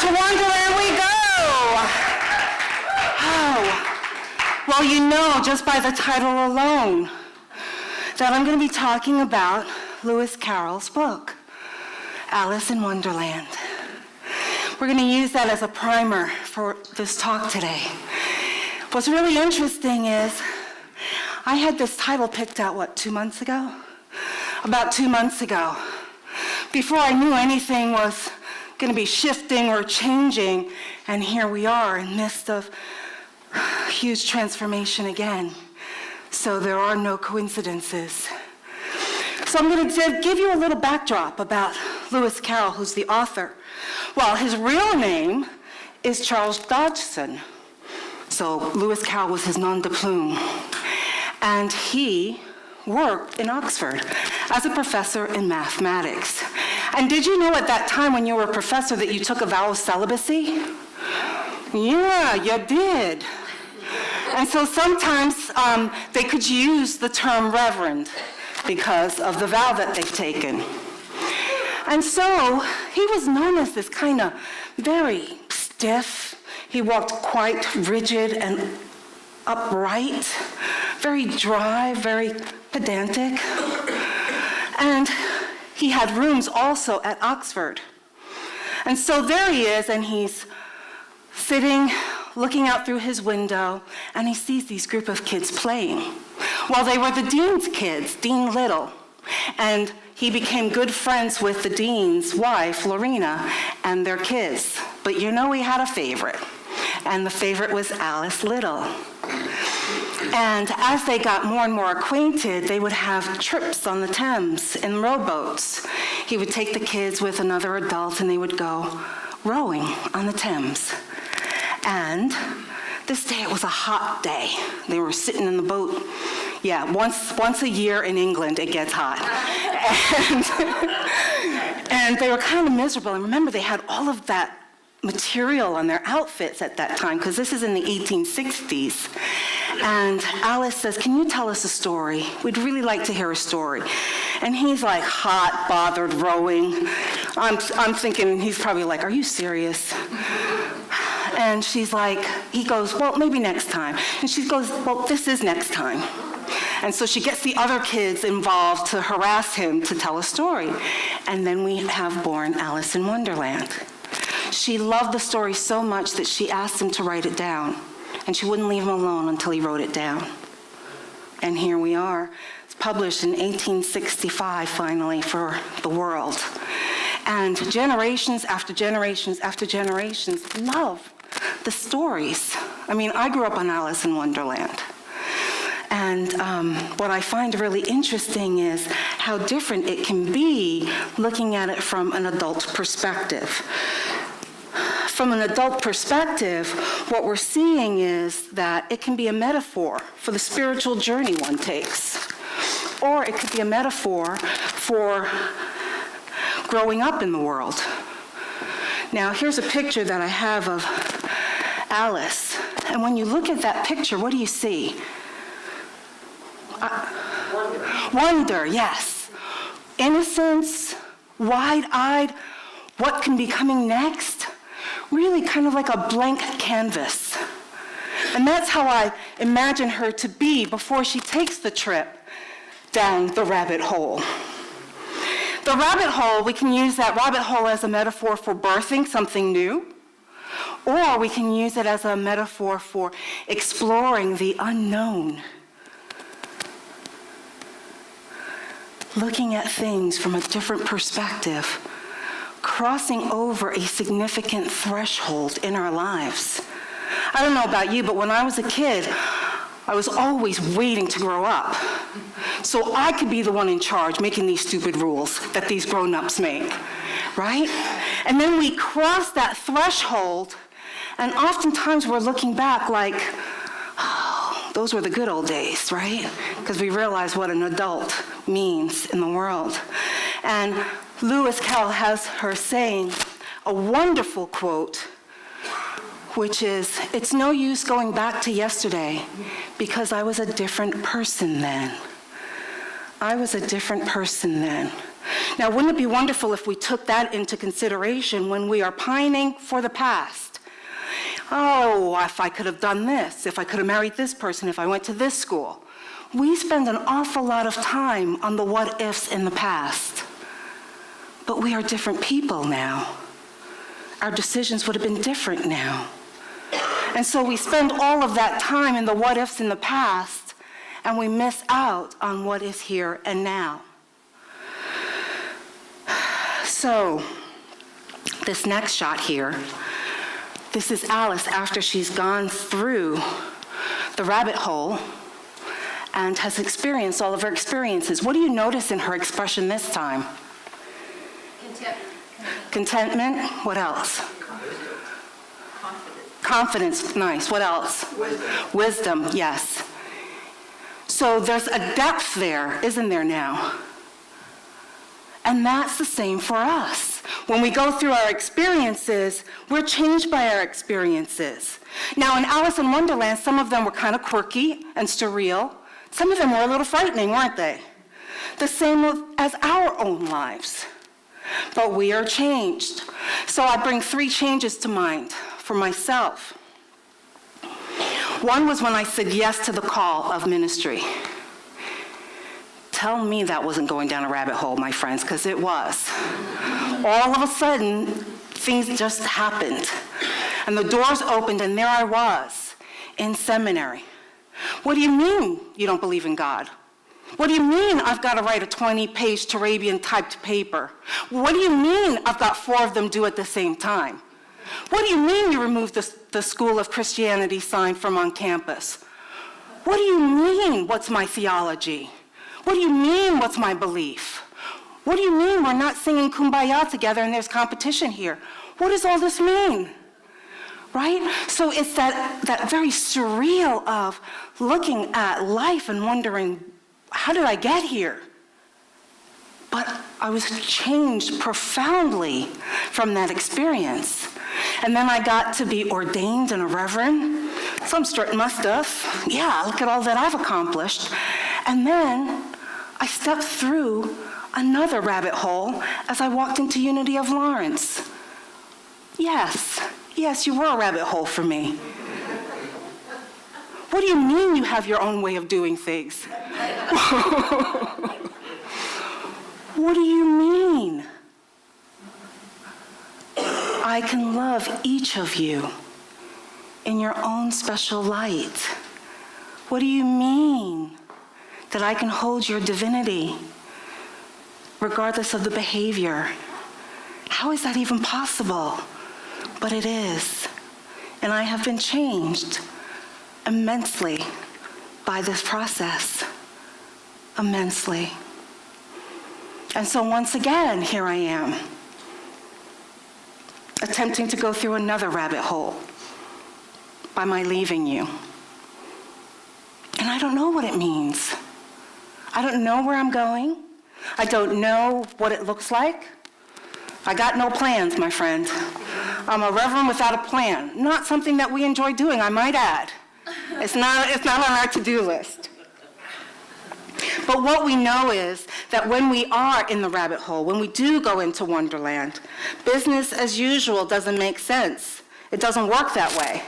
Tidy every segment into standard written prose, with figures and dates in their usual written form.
To Wonderland we go! Oh, well, you know just by the title alone that I'm going to be talking about Lewis Carroll's book, Alice in Wonderland. We're going to use that as a primer for this talk today. What's really interesting is I had this title picked out, 2 months ago? About 2 months ago. Before I knew anything was going to be shifting or changing, and here we are in the midst of huge transformation again. So there are no coincidences. So I'm going to give you a little backdrop about Lewis Carroll, who's the author. Well, his real name is Charles Dodgson. So Lewis Carroll was his nom de plume. And he worked in Oxford as a professor in mathematics. And did you know at that time when you were a professor that you took a vow of celibacy? Yeah, you did. And so sometimes they could use the term reverend because of the vow that they've taken. And so he was known as this kind of very stiff. He walked quite rigid and upright, very dry, very pedantic. And he had rooms also at Oxford. And so there he is, and he's sitting, looking out through his window, and he sees these group of kids playing. Well, they were the dean's kids, Dean Little. And he became good friends with the dean's wife, Lorena, and their kids. But you know he had a favorite, and the favorite was Alice Little. And as they got more and more acquainted, they would have trips on the Thames in rowboats. He would take the kids with another adult, and they would go rowing on the Thames. And this day, it was a hot day. They were sitting in the boat. Yeah, once a year in England, it gets hot. And they were kind of miserable. And remember, they had all of that material on their outfits at that time, because this is in the 1860s. And Alice says, "Can you tell us a story? We'd really like to hear a story." And he's like hot, bothered, rowing. I'm thinking he's probably like, "Are you serious?" And she's like, he goes, "Well, maybe next time." And she goes, "Well, this is next time." And so she gets the other kids involved to harass him to tell a story. And then we have born Alice in Wonderland. She loved the story so much that she asked him to write it down. And she wouldn't leave him alone until he wrote it down. And here we are. It's published in 1865, finally, for the world. And generations after generations after generations love the stories. I mean, I grew up on Alice in Wonderland. And what I find really interesting is how different it can be looking at it from an adult perspective. From an adult perspective, what we're seeing is that it can be a metaphor for the spiritual journey one takes. Or it could be a metaphor for growing up in the world. Now, here's a picture that I have of Alice. And when you look at that picture, what do you see? Wonder, yes. Innocence, wide-eyed, what can be coming next? Really kind of like a blank canvas. And that's how I imagine her to be before she takes the trip down the rabbit hole. The rabbit hole, we can use that rabbit hole as a metaphor for birthing something new, or we can use it as a metaphor for exploring the unknown. Looking at things from a different perspective, crossing over a significant threshold in our lives. I don't know about you, but when I was a kid, I was always waiting to grow up so I could be the one in charge making these stupid rules that these grown-ups make, right? And then we cross that threshold, and oftentimes we're looking back like, oh, those were the good old days, right? Because we realize what an adult means in the world. And Lewis Carroll has her saying a wonderful quote, which is, "It's no use going back to yesterday because I was a different person then." I was a different person then. Now, wouldn't it be wonderful if we took that into consideration when we are pining for the past? Oh, if I could have done this, if I could have married this person, if I went to this school. We spend an awful lot of time on the what ifs in the past. But we are different people now. Our decisions would have been different now. And so we spend all of that time in the what ifs in the past, and we miss out on what is here and now. So, this next shot here, this is Alice after she's gone through the rabbit hole and has experienced all of her experiences. What do you notice in her expression this time? Contentment. What else? Confidence. Nice. What else? Wisdom. Yes. So there's a depth there, isn't there now? And that's the same for us. When we go through our experiences, we're changed by our experiences. Now, in Alice in Wonderland, some of them were kind of quirky and surreal. Some of them were a little frightening, weren't they? The same as our own lives. But we are changed. So I bring 3 changes to mind for myself. One was when I said yes to the call of ministry. Tell me that wasn't going down a rabbit hole, my friends, because it was. All of a sudden, things just happened. And the doors opened, and there I was in seminary. What do you mean you don't believe in God? What do you mean I've got to write a 20-page Turabian typed paper? What do you mean I've got 4 of them due at the same time? What do you mean you removed the School of Christianity sign from on campus? What do you mean, what's my theology? What do you mean, what's my belief? What do you mean we're not singing Kumbaya together and there's competition here? What does all this mean? Right? So it's that very surreal of looking at life and wondering, how did I get here? But I was changed profoundly from that experience. And then I got to be ordained and a reverend. So I'm strutting my stuff. Yeah, look at all that I've accomplished. And then I stepped through another rabbit hole as I walked into Unity of Lawrence. Yes, you were a rabbit hole for me. What do you mean you have your own way of doing things? What do you mean? I can love each of you in your own special light. What do you mean that I can hold your divinity regardless of the behavior? How is that even possible? But it is. And I have been changed immensely by this process. Immensely. And so once again, here I am, attempting to go through another rabbit hole by my leaving you. And I don't know what it means. I don't know where I'm going. I don't know what it looks like. I got no plans, my friend. I'm a reverend without a plan. Not something that we enjoy doing, I might add. It's not on our to-do list. But what we know is that when we are in the rabbit hole, when we do go into Wonderland, business as usual doesn't make sense. It doesn't work that way.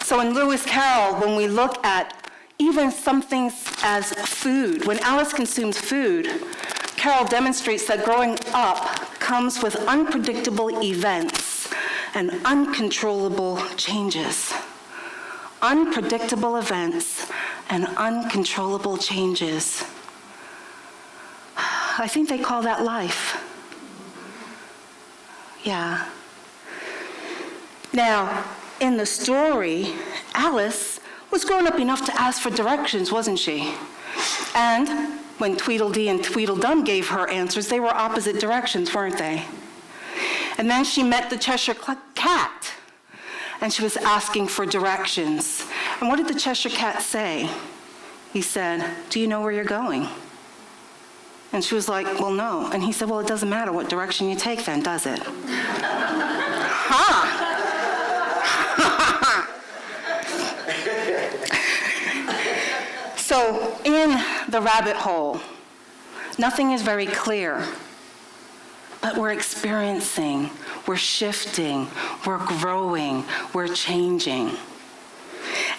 So in Lewis Carroll, when we look at even some things as food, when Alice consumes food, Carroll demonstrates that growing up comes with unpredictable events and uncontrollable changes. Unpredictable events and uncontrollable changes. I think they call that life. Yeah. Now, in the story, Alice was grown up enough to ask for directions, wasn't she? And when Tweedledee and Tweedledum gave her answers, they were opposite directions, weren't they? And then she met the Cheshire Cat, and she was asking for directions. And what did the Cheshire Cat say? He said, "Do you know where you're going?" And she was like, "Well, no." And he said, "Well, it doesn't matter what direction you take then, does it?" Ha! So in the rabbit hole, nothing is very clear. but we're experiencing, we're shifting, we're growing, we're changing.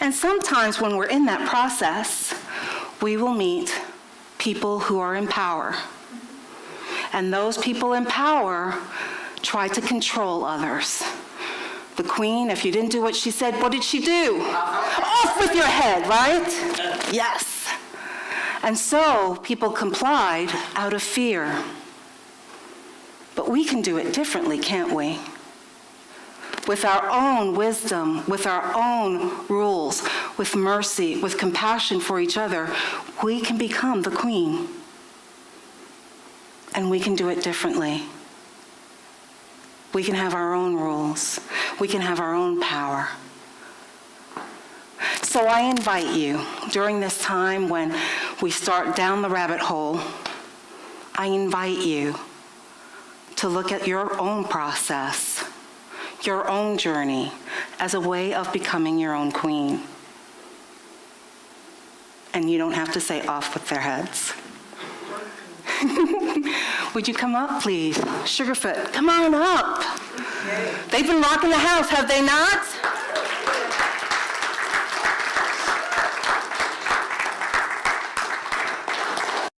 And sometimes when we're in that process, we will meet people who are in power. And those people in power try to control others. The queen, if you didn't do what she said, what did she do? Off with your head, right? Yes. And so people complied out of fear. But we can do it differently, can't we? With our own wisdom, with our own rules, with mercy, with compassion for each other, we can become the queen. And we can do it differently. We can have our own rules. We can have our own power. So I invite you, during this time when we start down the rabbit hole, I invite you to look at your own process, your own journey, as a way of becoming your own queen. And you don't have to say off with their heads. Would you come up, please? Sugarfoot, come on up. They've been rocking the house, have they not?